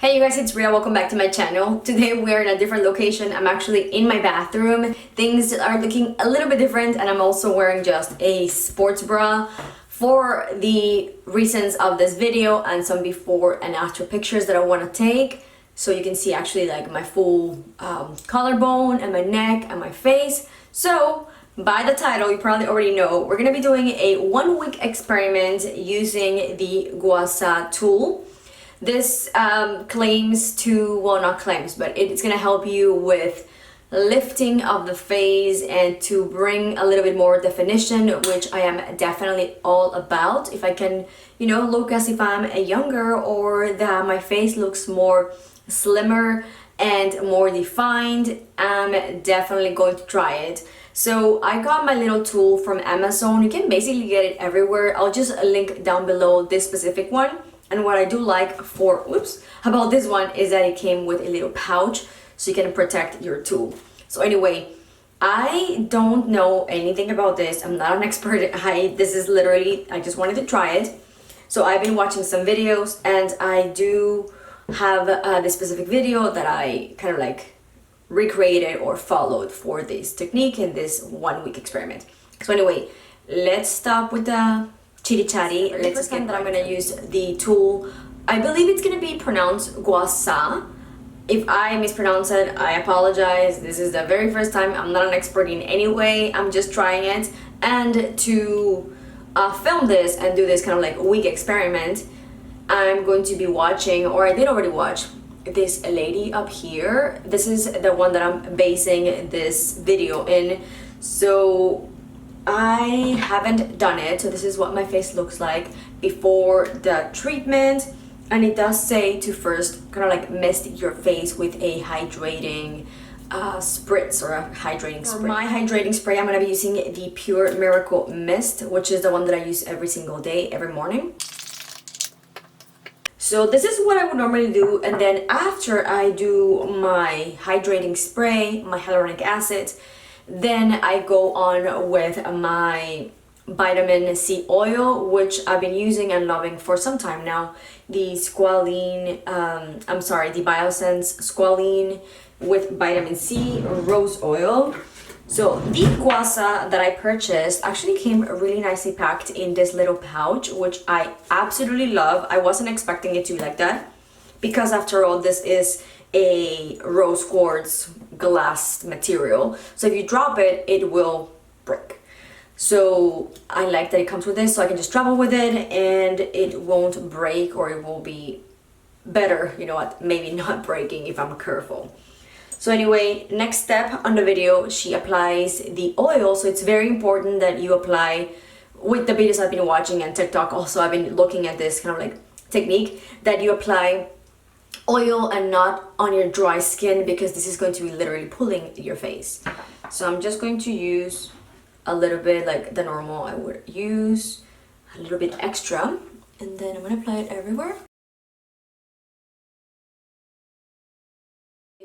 Hey you guys, it's Rita. Welcome back to my channel. Today we're in a different location. I'm actually in my bathroom. Things are looking a little bit different and I'm also wearing just a sports bra for the reasons of this video and some before and after pictures that I want to take. So you can see actually like my full collarbone and my neck and my face. So by the title, you probably already know, we're going to be doing a 1-week experiment using the Gua Sha tool. This claims to, well, not claims, but it's gonna help you with lifting of the face and to bring a little bit more definition, which I am definitely all about. If I can, look as if I'm a younger, or that my face looks more slimmer and more defined, I'm definitely going to try it. So I got my little tool from Amazon. You can basically get it everywhere. I'll just link down below this specific one. And what I do like about this one is that it came with a little pouch so you can protect your tool. So anyway, I don't know anything about this. I'm not an expert. This is literally, I just wanted to try it. So I've been watching some videos and I do have this specific video that I kind of like recreated or followed for this technique in this 1-week experiment. So anyway, let's stop with the chitty chatty. The first time that I'm gonna use the tool, I believe it's gonna be pronounced Gua Sha. If I mispronounce it, I apologize. This is the very first time. I'm not an expert in any way. I'm just trying it. And to film this and do this kind of like week experiment, I'm going to be watching, or I did already watch, this lady up here. This is the one that I'm basing this video in. So I haven't done it, so this is what my face looks like before the treatment, and it does say to first kind of like mist your face with a hydrating spritz or a hydrating spray. For my hydrating spray, I'm going to be using the Pure Miracle Mist, which is the one that I use every single day, every morning. So this is what I would normally do, and then after I do my hydrating spray, my hyaluronic acid, then I go on with my vitamin C oil, which I've been using and loving for some time now. The squalene, the Biosense squalene with vitamin C rose oil. So the Gua Sha that I purchased actually came really nicely packed in this little pouch, which I absolutely love. I wasn't expecting it to be like that, because after all, this is a rose quartz glass material, so if you drop it, it will break. So I like that it comes with this, so I can just travel with it and it won't break, or it will be better, maybe not breaking if I'm careful. So anyway, next step on the video, she applies the oil. So it's very important that you apply, with the videos I've been watching and TikTok also, I've been looking at this kind of like technique, that you apply oil and not on your dry skin, because this is going to be literally pulling your face. So I'm just going to use a little bit like the normal I would use, a little bit extra, and then I'm going to apply it everywhere.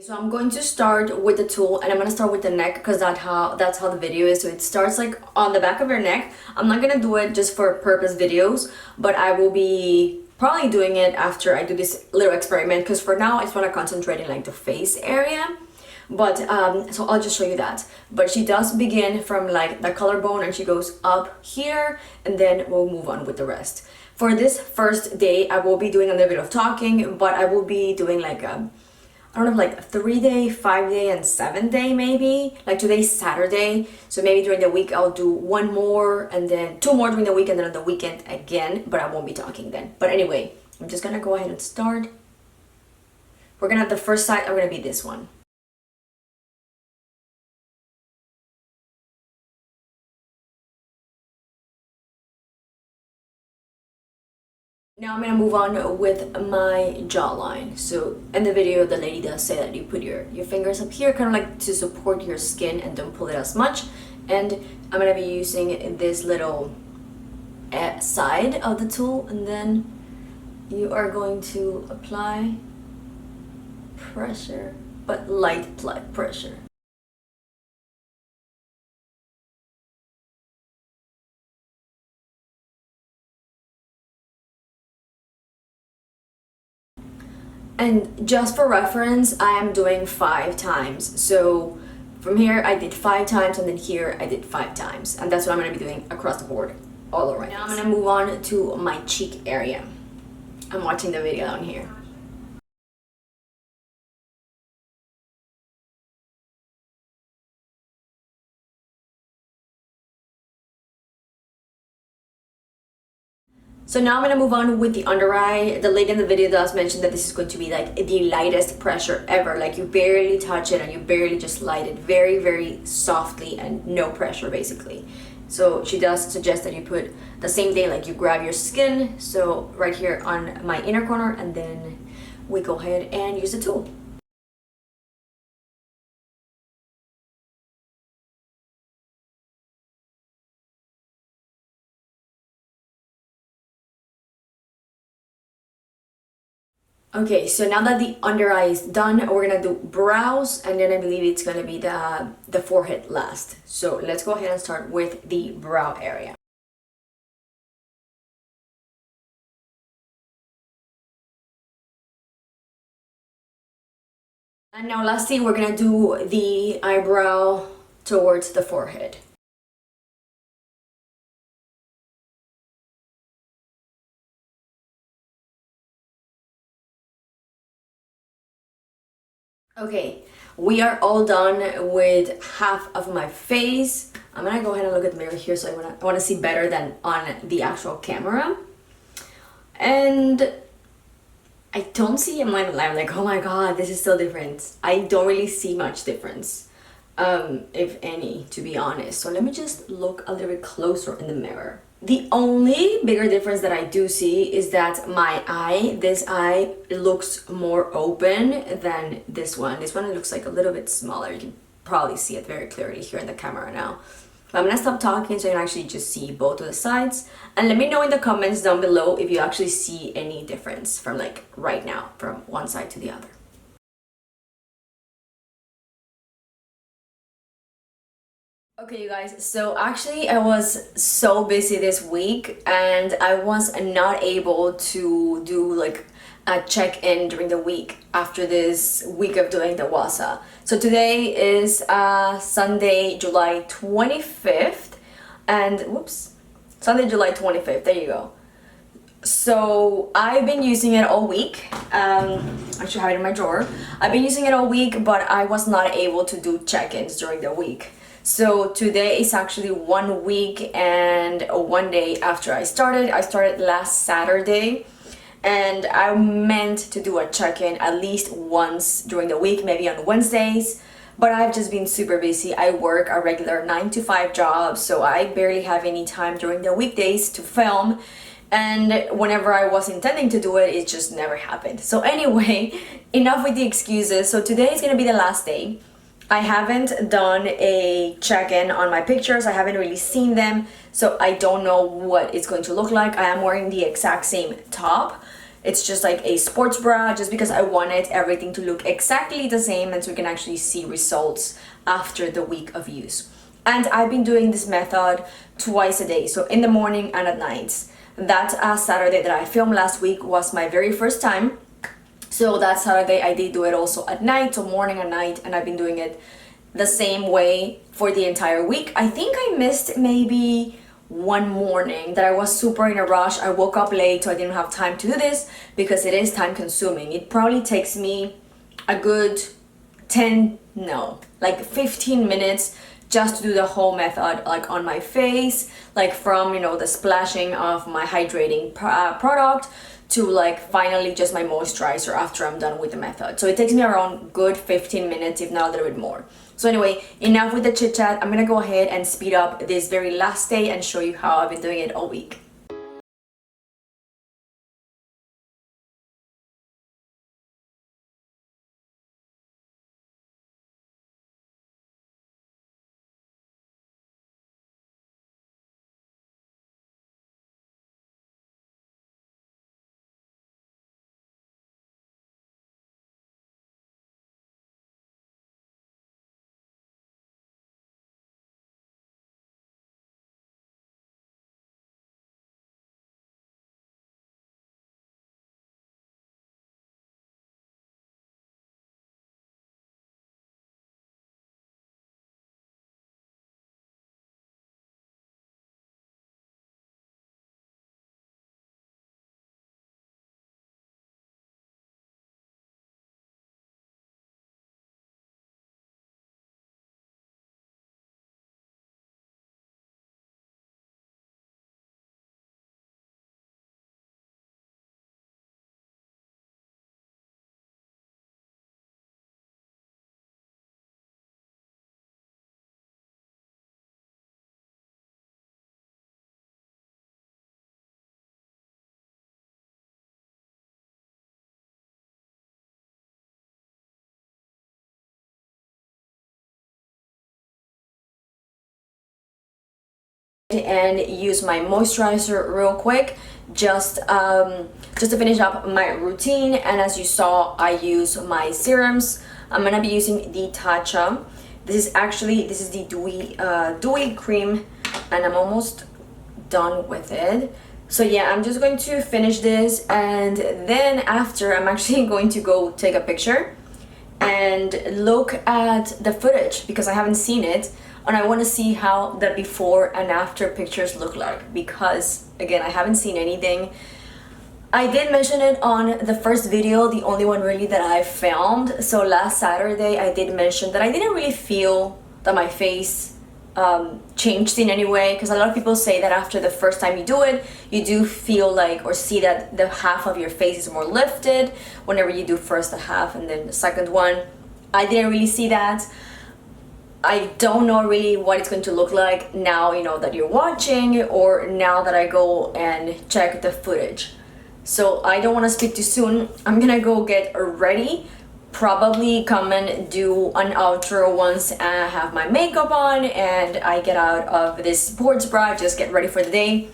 So I'm going to start with the tool, and I'm going to start with the neck, because that's how the video is. So it starts like on the back of your neck. I'm not going to do it just for purpose videos, but I will be probably doing it after I do this little experiment, because for now I just want to concentrate in like the face area. But so I'll just show you that. But she does begin from like the collarbone and she goes up here, and then we'll move on with the rest. For this first day, I will be doing a little bit of talking, but I will be doing like I don't know, like 3-day, 5-day, and 7-day maybe. Like today's Saturday, so maybe during the week I'll do 1 more and then 2 more during the week, and then on the weekend again, but I won't be talking then. But anyway, I'm just gonna go ahead and start. We're gonna have the first side, I'm gonna be this one. Now I'm gonna move on with my jawline. So in the video, the lady does say that you put your fingers up here, kind of like to support your skin and don't pull it as much. And I'm gonna be using this little side of the tool, and then you are going to apply pressure, but light pressure. And just for reference, I am doing 5 times. So from here I did 5 times, and then here I did 5 times. And that's what I'm going to be doing across the board all over. Now I'm going to move on to my cheek area. I'm watching the video on here. So now I'm gonna move on with the under eye. The lady in the video does mention that this is going to be like the lightest pressure ever. Like you barely touch it and you barely just light it very, very softly and no pressure basically. So she does suggest that you put the same day, like you grab your skin, so right here on my inner corner, and then we go ahead and use the tool. Okay, so now that the under eye is done, we're gonna do brows, and then I believe it's gonna be the forehead last. So let's go ahead and start with the brow area. And now lastly, we're gonna do the eyebrow towards the forehead. Okay, we are all done with half of my face. I'm gonna go ahead and look at the mirror here, so I wanna see better than on the actual camera. And I don't see, I'm like, oh my god, this is so different. I don't really see much difference, if any, to be honest. So let me just look a little bit closer in the mirror. The only bigger difference that I do see is that this eye looks more open than this one. This one looks like a little bit smaller. You can probably see it very clearly here in the camera now. But I'm gonna stop talking so you can actually just see both of the sides. And let me know in the comments down below if you actually see any difference from like right now, from one side to the other. Okay, you guys, so actually I was so busy this week and I was not able to do like a check-in during the week after this week of doing the Gua Sha. So today is Sunday, July 25th, and whoops, Sunday, July 25th, there you go. So I've been using it all week. I should have it in my drawer. I've been using it all week, but I was not able to do check-ins during the week. So today is actually 1 week and 1 day after I started. I started last Saturday, and I meant to do a check-in at least once during the week, maybe on Wednesdays, but I've just been super busy. I work a regular 9 to 5 job, so I barely have any time during the weekdays to film, and whenever I was intending to do it, it just never happened. So anyway, enough with the excuses. So today is gonna be the last day. I haven't done a check-in on my pictures. I haven't really seen them, so I don't know what it's going to look like. I am wearing the exact same top. It's just like a sports bra, just because I wanted everything to look exactly the same and so we can actually see results after the week of use. And I've been doing this method twice a day, so in the morning and at night. That Saturday that I filmed last week was my very first time. So that Saturday I did do it also at night, so morning and night, and I've been doing it the same way for the entire week. I think I missed maybe one morning that I was super in a rush. I woke up late, so I didn't have time to do this because it is time consuming. It probably takes me a good 15 minutes just to do the whole method, like on my face, like from, you know, the splashing of my hydrating product to like finally just my moisturizer after I'm done with the method. So it takes me around good 15 minutes, if not a little bit more. So anyway, enough with the chit chat. I'm gonna go ahead and speed up this very last day and show you how I've been doing it all week. and use my moisturizer real quick just to finish up my routine. And as you saw, I use my serums. I'm gonna be using the Tatcha. This is the dewy cream, and I'm almost done with it. So yeah, I'm just going to finish this, and then after I'm actually going to go take a picture and look at the footage because I haven't seen it, and I want to see how the before and after pictures look like, because again, I haven't seen anything. I did mention it on the first video, the only one really that I filmed. So last Saturday I did mention that I didn't really feel that my face changed in any way, because a lot of people say that after the first time you do it, you do feel like or see that the half of your face is more lifted whenever you do first the half and then the second one. I didn't really see that. I don't know really what it's going to look like now, you know, that you're watching, or now that I go and check the footage. So I don't want to speak too soon. I'm gonna go get ready, probably come and do an outro once I have my makeup on and I get out of this sports bra, just get ready for the day.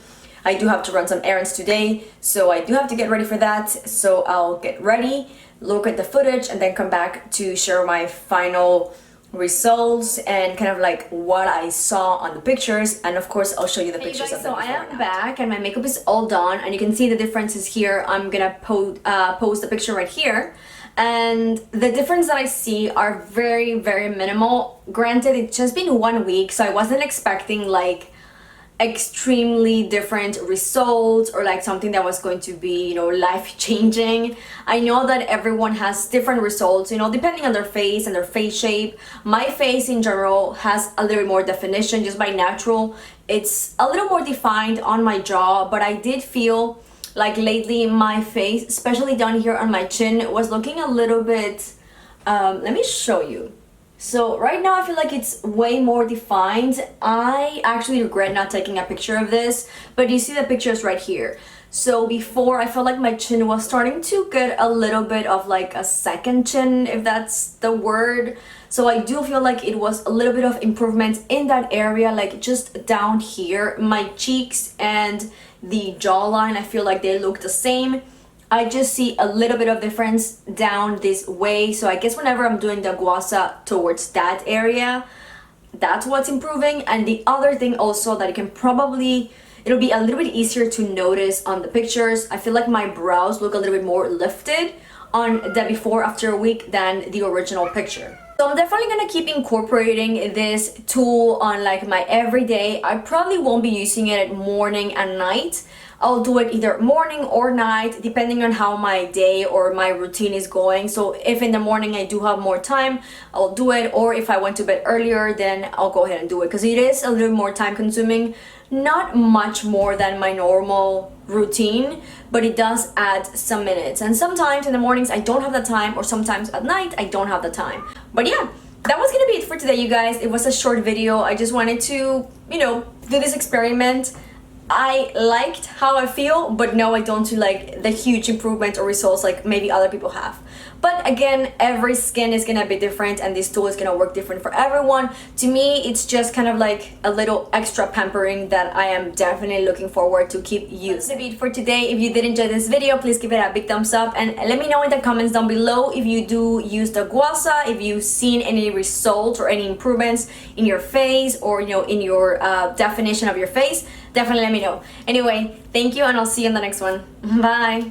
I do have to run some errands today, so I do have to get ready for that. So I'll get ready, look at the footage, and then come back to share my final results and kind of like what I saw on the pictures. And of course I'll show you the pictures of the before. So I am back and my makeup is all done, and you can see the differences here. I'm gonna post the picture right here, and the difference that I see are very, very minimal. Granted, it's just been 1 week, so I wasn't expecting like extremely different results or like something that was going to be, you know, life-changing. I know that everyone has different results, you know, depending on their face and their face shape. My face in general has a little bit more definition just by natural. It's a little more defined on my jaw, but I did feel like lately my face, especially down here on my chin, was looking a little bit let me show you. So right now I feel like it's way more defined. I actually regret not taking a picture of this, but you see the pictures right here. So before, I felt like my chin was starting to get a little bit of like a second chin, if that's the word. So I do feel like it was a little bit of improvement in that area, like just down here. My cheeks and the jawline, I feel like they look the same. I just see a little bit of difference down this way. So I guess whenever I'm doing the Gua Sha towards that area, that's what's improving. And the other thing also that you can probably, it'll be a little bit easier to notice on the pictures, I feel like my brows look a little bit more lifted on the before after a week than the original picture. So I'm definitely gonna keep incorporating this tool on like my everyday. I probably won't be using it at morning and night. I'll do it either morning or night, depending on how my day or my routine is going. So if in the morning I do have more time, I'll do it. Or if I went to bed earlier, then I'll go ahead and do it, because it is a little more time consuming. Not much more than my normal routine, but it does add some minutes. And sometimes in the mornings I don't have the time, or sometimes at night I don't have the time. But yeah, that was gonna be it for today, you guys. It was a short video. I just wanted to, you know, do this experiment. I liked how I feel, but no, I don't see like the huge improvement or results like maybe other people have. But again, every skin is gonna be different, and this tool is gonna work different for everyone. To me, it's just kind of like a little extra pampering that I am definitely looking forward to keep using. That's the it for today. If you did enjoy this video, please give it a big thumbs up, and let me know in the comments down below if you do use the Gua Sha, if you've seen any results or any improvements in your face, or, you know, in your definition of your face. Definitely let me know. Anyway, thank you, and I'll see you in the next one. Bye.